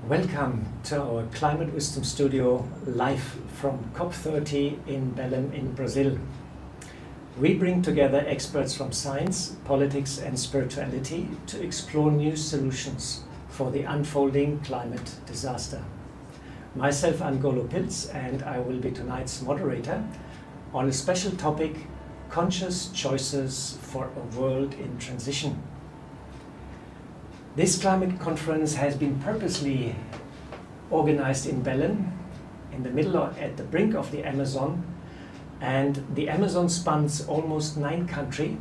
Welcome to our Climate Wisdom Studio live from COP30 in Belém in Brazil. We bring together experts from science, politics and spirituality to explore new solutions for the unfolding climate disaster. Myself, I'm Golo Pilz, and I will be tonight's moderator on a special topic, conscious choices for a world in transition. This climate conference has been purposely organized in Belém, in the middle or at the brink of the Amazon. And the Amazon spans almost 9 countries,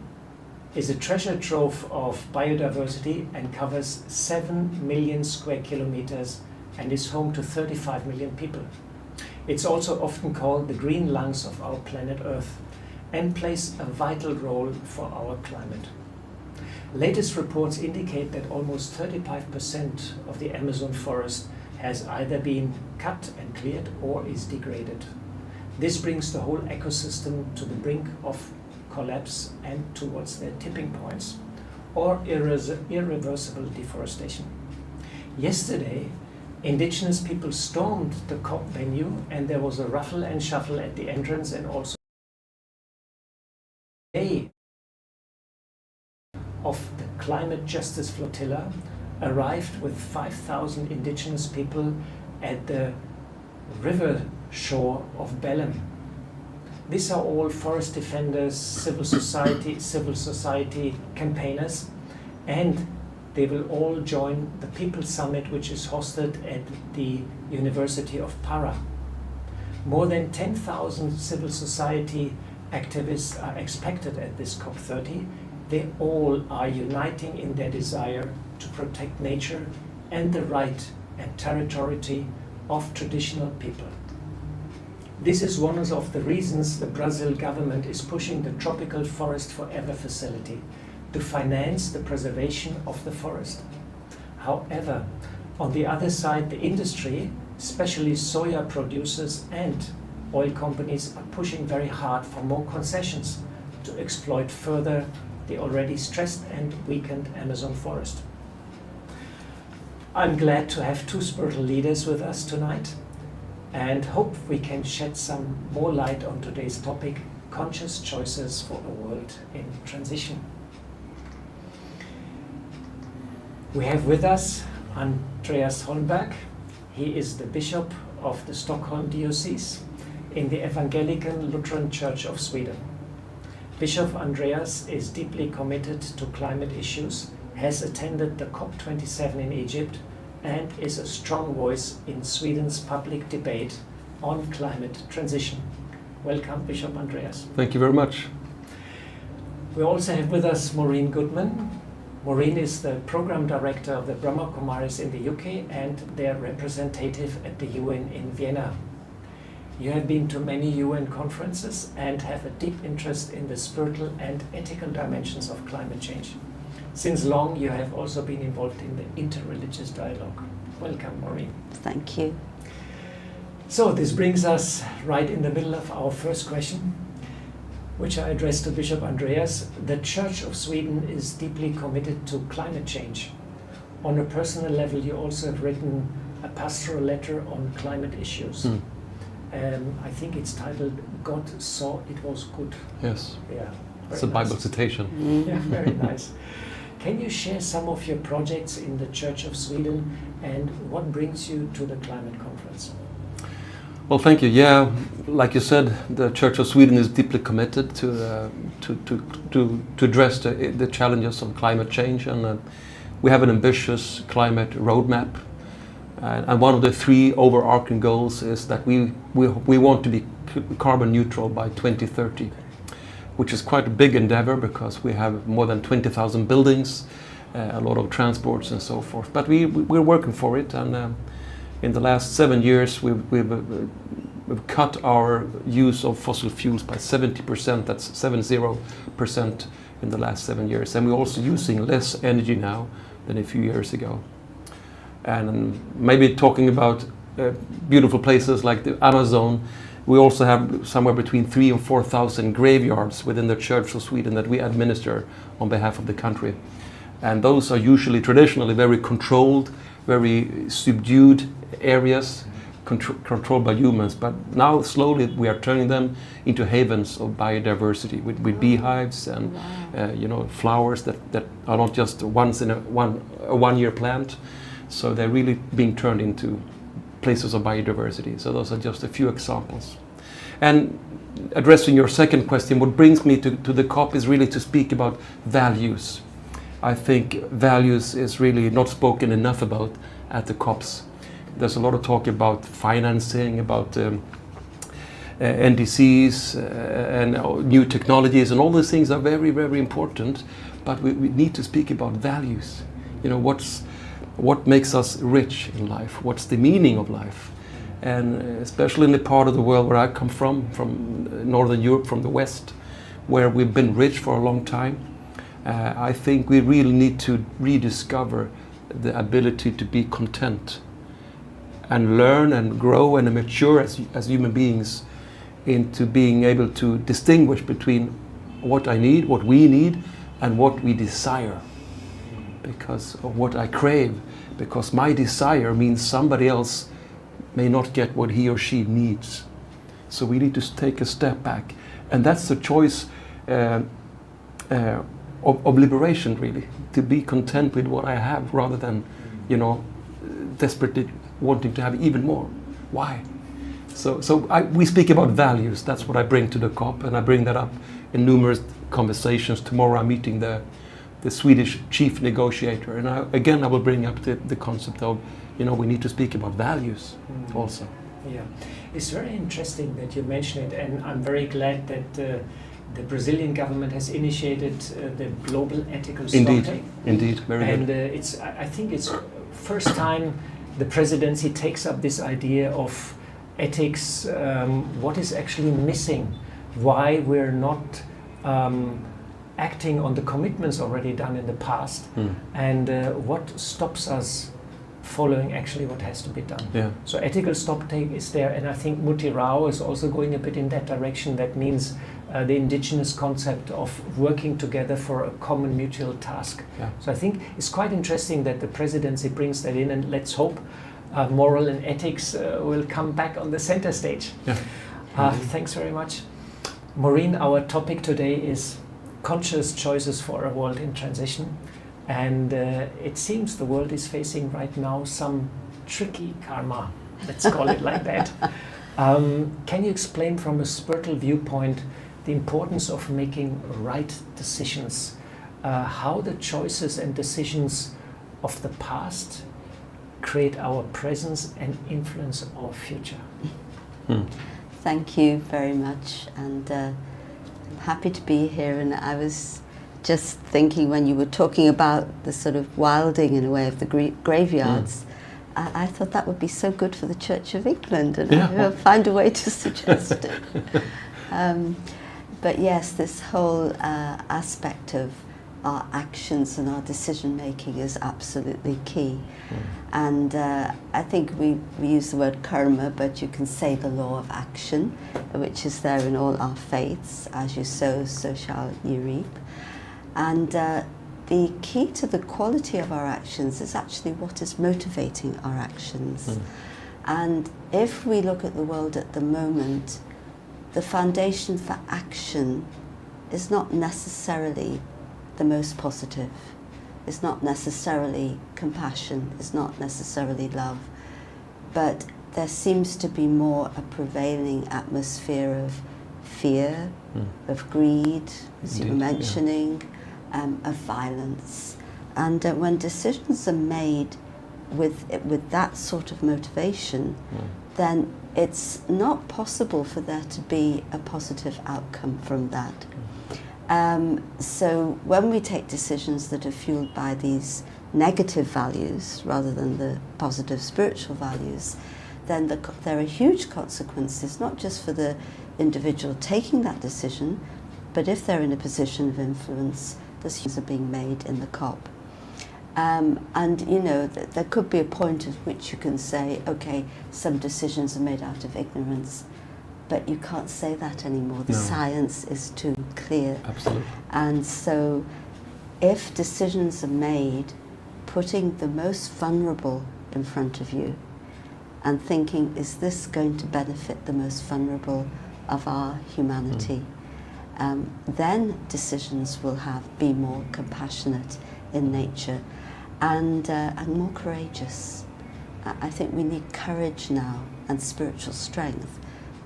is a treasure trove of biodiversity and covers 7 million square kilometers and is home to 35 million people. It's also often called the green lungs of our planet Earth and plays a vital role for our climate. Latest reports indicate that almost 35% of the Amazon forest has either been cut and cleared or is degraded. This brings the whole ecosystem to the brink of collapse and towards their tipping points or irreversible deforestation. Yesterday, indigenous people stormed the COP venue and there was a ruffle and shuffle at the entrance, and also today of the Climate Justice Flotilla arrived with 5,000 indigenous people at the river shore of Belém. These are all forest defenders, civil society campaigners, and they will all join the People's Summit, which is hosted at the University of Para. More than 10,000 civil society activists are expected at this COP30. They all are uniting in their desire to protect nature and the right and territory of traditional people. This is one of the reasons the Brazil government is pushing the Tropical Forest Forever facility to finance the preservation of the forest. However, on the other side, the industry, especially soya producers and oil companies, are pushing very hard for more concessions to exploit further the already stressed and weakened Amazon forest. I'm glad to have 2 spiritual leaders with us tonight and hope we can shed some more light on today's topic, conscious choices for a world in transition. We have with us Andreas Holmberg. He is the Bishop of the Stockholm Diocese in the Evangelical Lutheran Church of Sweden. Bishop Andreas is deeply committed to climate issues, has attended the COP27 in Egypt, and is a strong voice in Sweden's public debate on climate transition. Welcome, Bishop Andreas. Thank you very much. We also have with us Maureen Goodman. Maureen is the program director of the Brahma Kumaris in the UK and their representative at the UN in Vienna. You have been to many UN conferences and have a deep interest in the spiritual and ethical dimensions of climate change. Since long, you have also been involved in the interreligious dialogue. Welcome, Maureen. Thank you. So this brings us right in the middle of our first question, which I address to Bishop Andreas. The Church of Sweden is deeply committed to climate change. On a personal level, you also have written a pastoral letter on climate issues. I think it's titled, God Saw It Was Good. Yes. Yeah. It's a Bible citation. Yeah, very nice. Can you share some of your projects in the Church of Sweden and what brings you to the climate conference? Well, thank you. Yeah, like you said, the Church of Sweden is deeply committed to address the challenges of climate change, and we have an ambitious climate roadmap. And one of the 3 overarching goals is that we want to be carbon neutral by 2030, which is quite a big endeavor because we have more than 20,000 buildings, a lot of transports and so forth. But we're working for it, and in the last 7 years we've cut our use of fossil fuels by 70%. That's 70% in the last 7 years, and we're also using less energy now than a few years ago. And maybe talking about beautiful places like the Amazon, we also have somewhere between 3,000 and 4,000 graveyards within the Church of Sweden that we administer on behalf of the country. And those are usually traditionally very controlled very subdued areas controlled by humans. But now slowly we are turning them into havens of biodiversity with beehives and flowers that are not just once in a 1 year plant. So they're really being turned into places of biodiversity. So those are just a few examples. And addressing your second question, what brings me to the COP is really to speak about values. I think values is really not spoken enough about at the COPs. There's a lot of talk about financing, about NDCs and new technologies, and all these things are very, very important. But we need to speak about values. You know, what makes us rich in life? What's the meaning of life? And especially in the part of the world where I come from Northern Europe, from the West, where we've been rich for a long time, I think we really need to rediscover the ability to be content and learn and grow and mature as human beings into being able to distinguish between what I need, what we need, and what we desire. Because of what I crave, because my desire means somebody else may not get what he or she needs. So we need to take a step back. And that's the choice of liberation, really, to be content with what I have rather than, desperately wanting to have even more. Why? So we speak about values. That's what I bring to the COP, and I bring that up in numerous conversations. Tomorrow I'm meeting the Swedish chief negotiator, and I will bring up the concept of, we need to speak about values also. Yeah, it's very interesting that you mention it, and I'm very glad that the Brazilian government has initiated the global ethical stocktake. Indeed, very good. And I think it's first time the presidency takes up this idea of ethics, what is actually missing, why we're not acting on the commitments already done in the past, and what stops us following actually what has to be done. Yeah. So ethical stocktake is there, and I think Mutti Rao is also going a bit in that direction. That means the indigenous concept of working together for a common mutual task. Yeah. So I think it's quite interesting that the presidency brings that in, and let's hope moral and ethics will come back on the center stage. Yeah. Thanks very much. Maureen, our topic today is conscious choices for a world in transition. And it seems the world is facing right now some tricky karma, let's call it like that. Can you explain from a spiritual viewpoint the importance of making right decisions, how the choices and decisions of the past create our presence and influence our future? Thank you very much, and I'm happy to be here. And I was just thinking, when you were talking about the sort of wilding in a way of the graveyards, I thought that would be so good for the Church of England, and I'll find a way to suggest it. But yes, this whole aspect of our actions and our decision making is absolutely key. And I think we use the word karma, but you can say the law of action, which is there in all our faiths. As you sow, so shall you reap. And the key to the quality of our actions is actually what is motivating our actions. And if we look at the world at the moment, the foundation for action is not necessarily the most positive. It's not necessarily compassion. It's not necessarily love. But there seems to be more a prevailing atmosphere of fear, of greed, as you were mentioning, of violence. And when decisions are made with that sort of motivation, then it's not possible for there to be a positive outcome from that. So when we take decisions that are fueled by these negative values rather than the positive spiritual values, then there are huge consequences, not just for the individual taking that decision, but if they're in a position of influence, decisions are being made in the COP. And there could be a point at which you can say, okay, some decisions are made out of ignorance, but you can't say that anymore. The science is too clear. Absolutely. And so if decisions are made putting the most vulnerable in front of you and thinking, is this going to benefit the most vulnerable of our humanity? Then decisions will be more compassionate in nature and more courageous. I think we need courage now and spiritual strength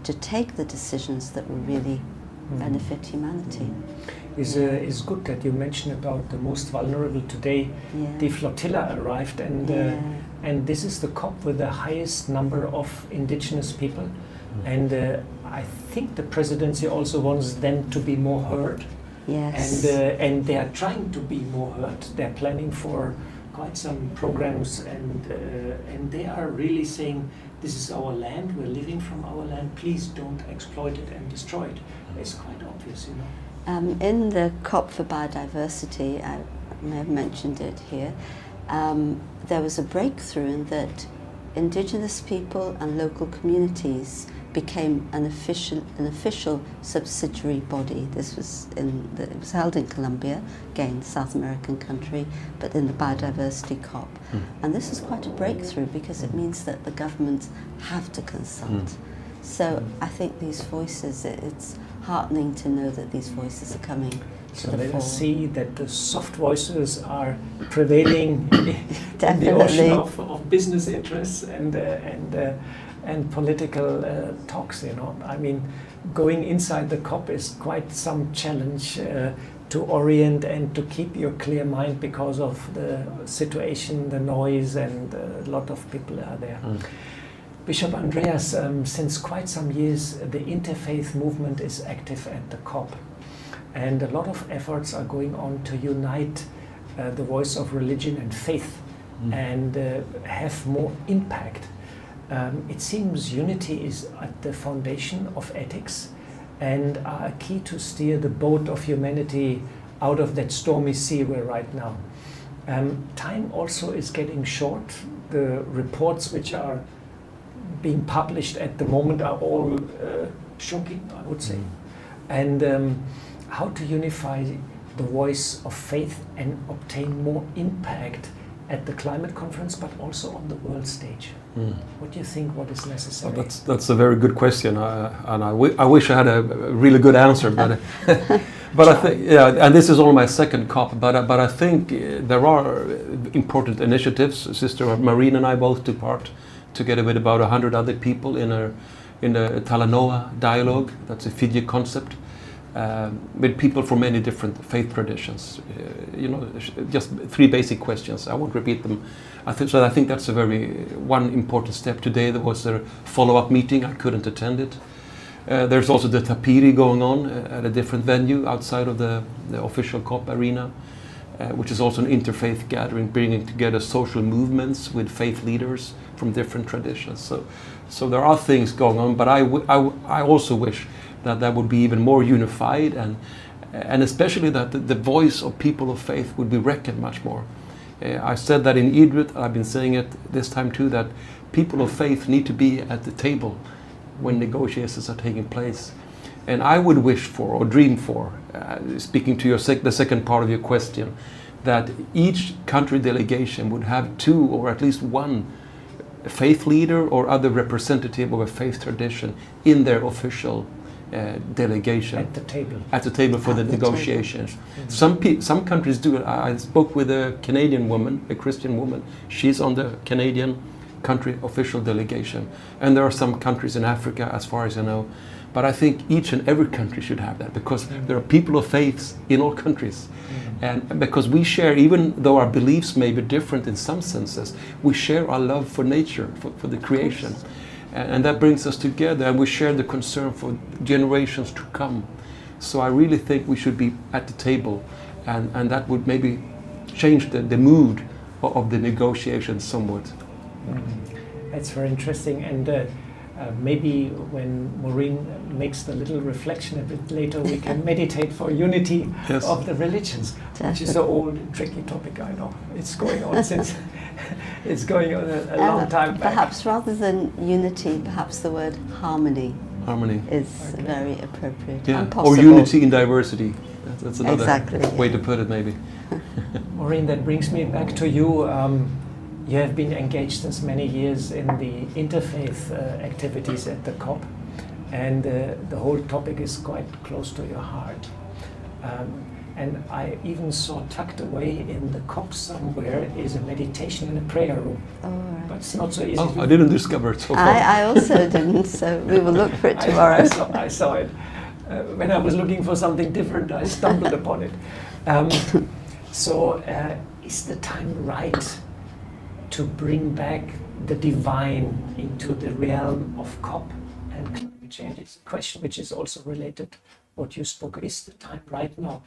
to take the decisions that will really benefit humanity. It's good that you mentioned about the most vulnerable today. Yeah. The flotilla arrived, and this is the COP with the highest number of indigenous people. And I think the presidency also wants them to be more heard. Yes. And they are trying to be more heard. They're planning for quite some programs, and they are really saying, this is our land, we're living from our land, please don't exploit it and destroy it. It's quite obvious, you know. In the COP for Biodiversity, I may have mentioned it here, there was a breakthrough in that indigenous people and local communities became an official subsidiary body. This was it was held in Colombia, again South American country, but in the biodiversity COP. And this is quite a breakthrough because it means that the governments have to consult. So I think these voices, it's heartening to know that these voices are coming to So the let fore. us see that the soft voices are prevailing in the Definitely. ocean of business interests and political talks, you know. I mean, going inside the COP is quite some challenge to orient and to keep your clear mind because of the situation, the noise, and a lot of people are there. Bishop Andreas, since quite some years, the interfaith movement is active at the COP. And a lot of efforts are going on to unite the voice of religion and faith and have more impact. It seems unity is at the foundation of ethics and are a key to steer the boat of humanity out of that stormy sea we're right now. Time also is getting short. The reports which are being published at the moment are all shocking, I would say. And how to unify the voice of faith and obtain more impact at the climate conference, but also on the world stage. What do you think? What is necessary? Well, that's a very good question, and I wish I had a really good answer, but but I think and this is only my second COP, but I think there are important initiatives. Sister Maureen and I both took part, together with about 100 other people in the Talanoa dialogue. That's a Fiji concept. With people from many different faith traditions, just 3 basic questions. I won't repeat them. I think that's one important step. Today there was a follow-up meeting. I couldn't attend it. There's also the tapiri going on at a different venue outside of the official COP arena, which is also an interfaith gathering, bringing together social movements with faith leaders from different traditions. So there are things going on, but I also wish that would be even more unified, and especially that the voice of people of faith would be reckoned much more. I said that in Idrit, I've been saying it this time too, that people of faith need to be at the table when negotiations are taking place. And I would wish for, or dream for, speaking to the second part of your question, that each country delegation would have 2 or at least 1 faith leader or other representative of a faith tradition in their official delegation at the table for the negotiations. Some countries do it. I spoke with a Canadian woman, a Christian woman. She's on the Canadian country official delegation, and there are some countries in Africa, as far as I know. But I think each and every country should have that, because there are people of faith in all countries, and because we share, even though our beliefs may be different in some senses, we share our love for nature, for the creation. And that brings us together, and we share the concern for generations to come. So I really think we should be at the table, and that would maybe change the mood of the negotiations somewhat. That's very interesting, and maybe when Maureen makes the little reflection a bit later, we can meditate for unity of the religions, which is an old tricky topic, I know. It's going on since it's going on a long time back. Perhaps rather than unity, perhaps the word harmony Harmony is very appropriate yeah. and possible. Or unity in diversity. That's another way to put it, maybe. Maureen, that brings me back to you. You have been engaged since many years in the interfaith activities at the COP, and the whole topic is quite close to your heart. And I even saw tucked away in the COP somewhere is a meditation and a prayer room. Oh, right. But it's not so easy. Oh, I didn't discover it so far. I also didn't, so we will look for it tomorrow. I saw it. When I was looking for something different, I stumbled upon it. So is the time right to bring back the divine into the realm of COP and climate change? It's a question which is also related what you spoke. Is the time right now?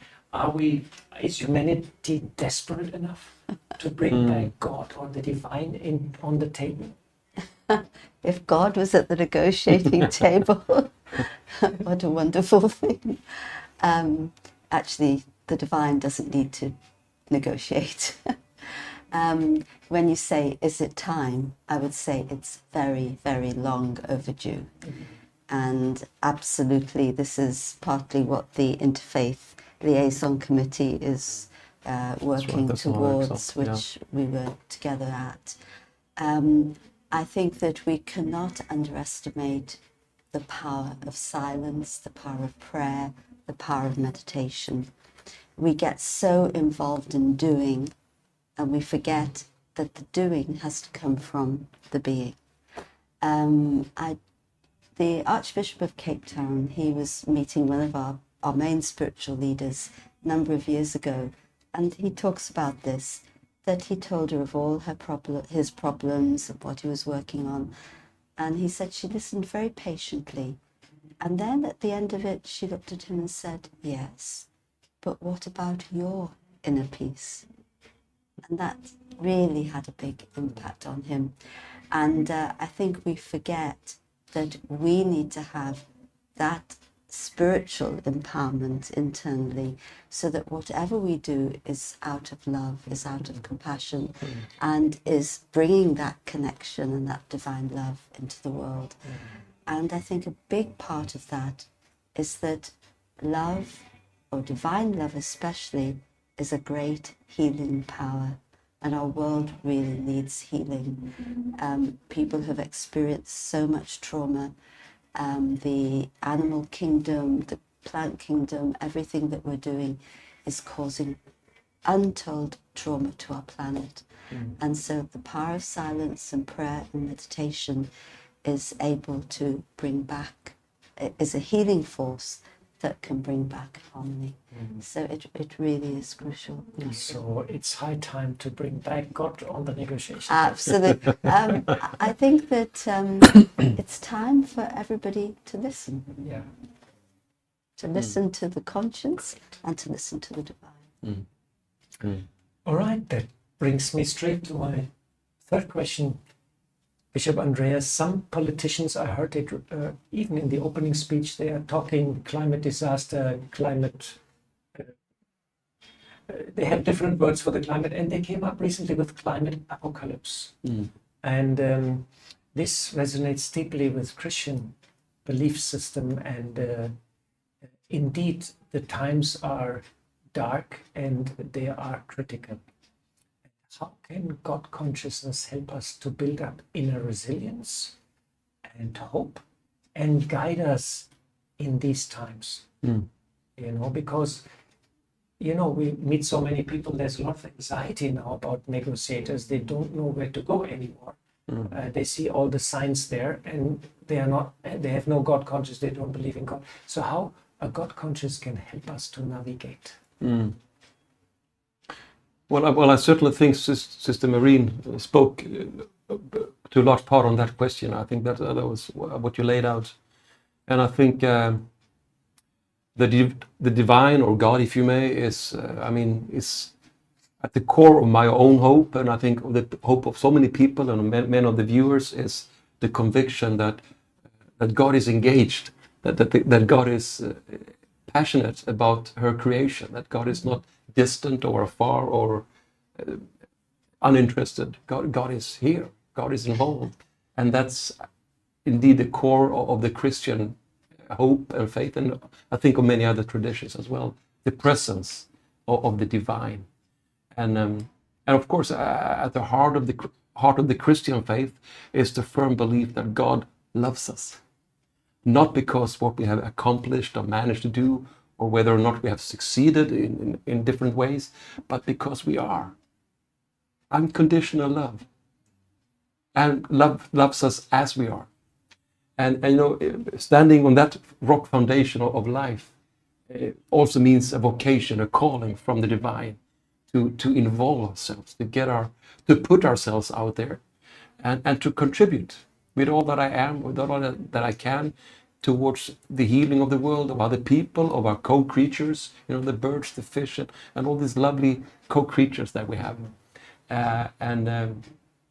Is humanity desperate enough to bring back God or the divine on the table? If God was at the negotiating table, what a wonderful thing. Actually, the divine doesn't need to negotiate. When you say, is it time? I would say it's very, very long overdue. Mm-hmm. And absolutely, this is partly what the Interfaith Liaison Committee is working towards, which we were together at. I think that we cannot underestimate the power of silence, the power of prayer, the power of meditation. We get so involved in doing, and we forget that the doing has to come from the being. The Archbishop of Cape Town, he was meeting one of our main spiritual leaders a number of years ago, and he talks about this, that he told her of all his problems and what he was working on. And he said she listened very patiently. And then at the end of it, she looked at him and said, yes, but what about your inner peace? And that really had a big impact on him. And I think we forget that we need to have that spiritual empowerment internally, so that whatever we do is out of love, is out of compassion, and is bringing that connection and that divine love into the world. And I think a big part of that is that love, or divine love especially, is a great healing power, and our world really needs healing. People have experienced so much trauma. The animal kingdom, the plant kingdom, everything that we're doing is causing untold trauma to our planet. And so the power of silence and prayer and meditation is able to bring back, is a healing force that can bring back harmony. So it really is crucial. So it's high time to bring back God on the negotiation. Absolutely. I think that it's time for everybody to listen. Yeah. To listen to the conscience and to listen to the divine. All right, that brings me straight to my third question. Bishop Andreas, some politicians, I heard it even in the opening speech, they are talking climate disaster, climate, they have different words for the climate, and they came up recently with climate apocalypse. And this resonates deeply with Christian belief system, and indeed the times are dark and they are critical. How can God consciousness help us to build up inner resilience and hope and guide us in these times? Because, we meet so many people, there's a lot of anxiety now about negotiators. They don't know where to go anymore. They see all the signs there, and they have no God conscious, they don't believe in God. So how a God conscious can help us to navigate? Well, I certainly think Sister Maureen spoke to a large part on that question. I think that was what you laid out. And I think the divine, or God, if you may, is at the core of my own hope, and I think the hope of so many people and many of the viewers is the conviction that God is engaged, that God is passionate about her creation, that God is not distant or afar or uninterested. God is here. God is involved, and that's indeed the core of the Christian hope and faith, and I think of many other traditions as well. the presence of the divine. And of course, at the heart of the Christian faith is the firm belief that God loves us, not because what we have accomplished or managed to do, or whether or not we have succeeded in different ways, but because we are unconditional love, and love loves us as we are. And you know, standing on that rock foundation of life also means a vocation, a calling from the divine to involve ourselves, to put ourselves out there, and to contribute with all that I am, with all that I can, towards the healing of the world, of other people, of our co-creatures, you know, the birds, the fish, and all these lovely co-creatures that we have.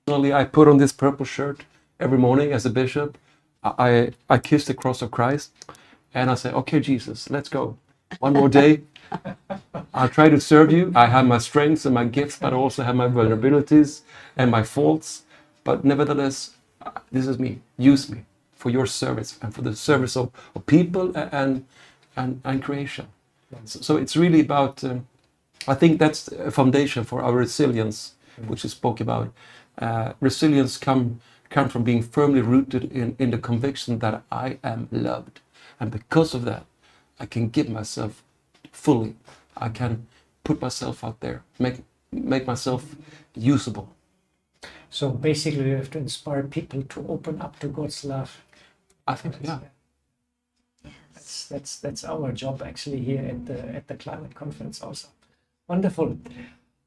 Personally, I put on this purple shirt every morning as a bishop. I kiss the cross of Christ, and I say, okay, Jesus, let's go. One more day. I'll try to serve you. I have my strengths and my gifts, but I also have my vulnerabilities and my faults. But nevertheless, this is me. Use me for your service and for the service of people and creation. So it's really about, I think that's a foundation for our resilience, which is spoke about. Resilience come from being firmly rooted in the conviction that I am loved. And because of that, I can give myself fully. I can put myself out there, make myself usable. So basically, you have to inspire people to open up to God's love. I think, yeah. That's our job actually here at the climate conference also. Wonderful.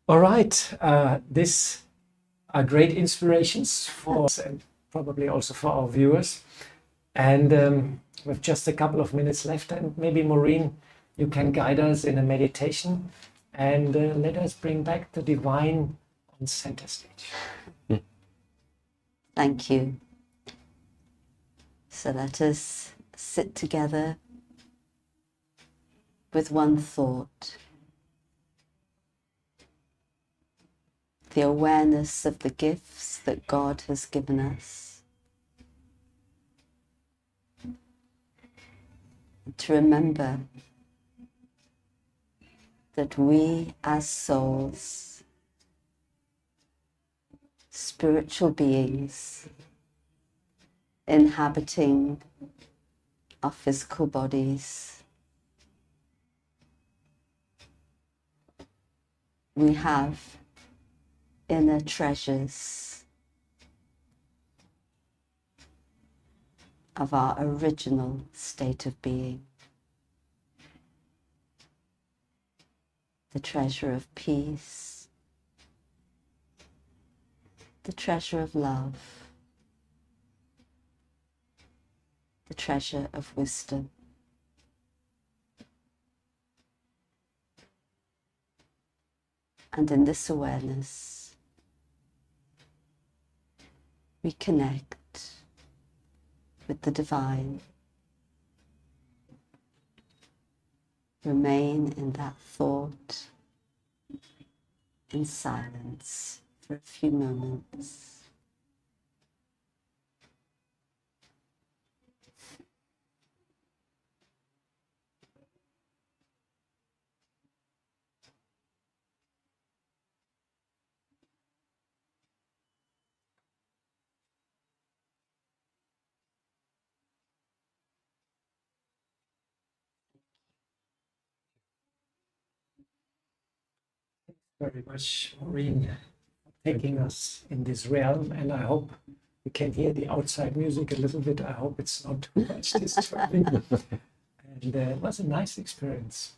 All right, these are great inspirations for us and probably also for our viewers. And with just a couple of minutes left, and maybe Maureen, you can guide us in a meditation and let us bring back the divine on center stage. Thank you. So let us sit together with one thought. The awareness of the gifts that God has given us. And to remember that we as souls, spiritual beings, inhabiting our physical bodies, we have inner treasures of our original state of being. The treasure of peace, the treasure of love, the treasure of wisdom. And in this awareness, we connect with the divine. Remain in that thought in silence for a few moments. Very much, Maureen, taking us in this realm, and I hope you can hear the outside music a little bit. I hope it's not too much disturbing. And it was a nice experience.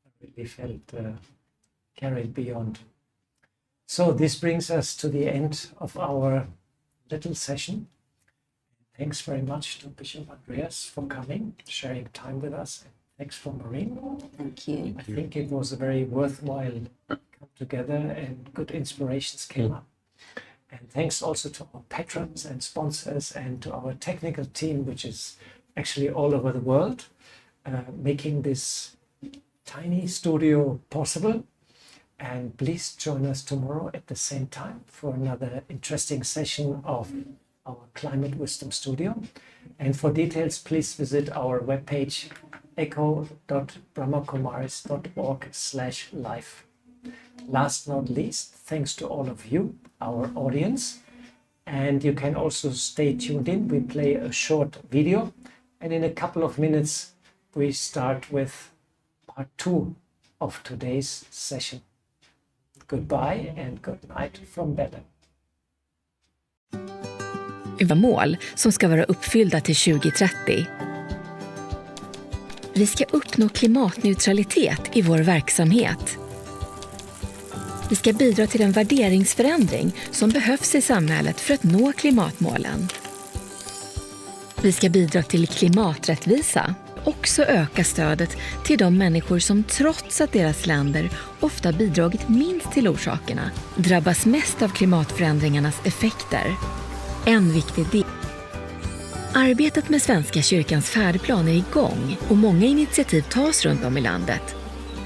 I really felt carried beyond. So this brings us to the end of our little session. Thanks very much to Bishop Andreas for coming, sharing time with us. Thanks for Maureen. Thank you. I think it was a very worthwhile come together and good inspirations came up. And thanks also to our patrons and sponsors and to our technical team, which is actually all over the world, making this tiny studio possible. And please join us tomorrow at the same time for another interesting session of our Climate Wisdom Studio. And for details, please visit our webpage echo.brahmakumaris.org/life. Last not least, thanks to all of you, our audience. And you can also stay tuned in. We play a short video, and in a couple of minutes we start with part 2 of today's session. Goodbye and good night from Bellen. Mål som ska vara uppfyllda till 2030. Vi ska uppnå klimatneutralitet i vår verksamhet. Vi ska bidra till en värderingsförändring som behövs i samhället för att nå klimatmålen. Vi ska bidra till klimaträttvisa. Också öka stödet till de människor som trots att deras länder ofta bidragit minst till orsakerna drabbas mest av klimatförändringarnas effekter. En viktig del. Arbetet med Svenska kyrkans färdplan är igång och många initiativ tas runt om i landet.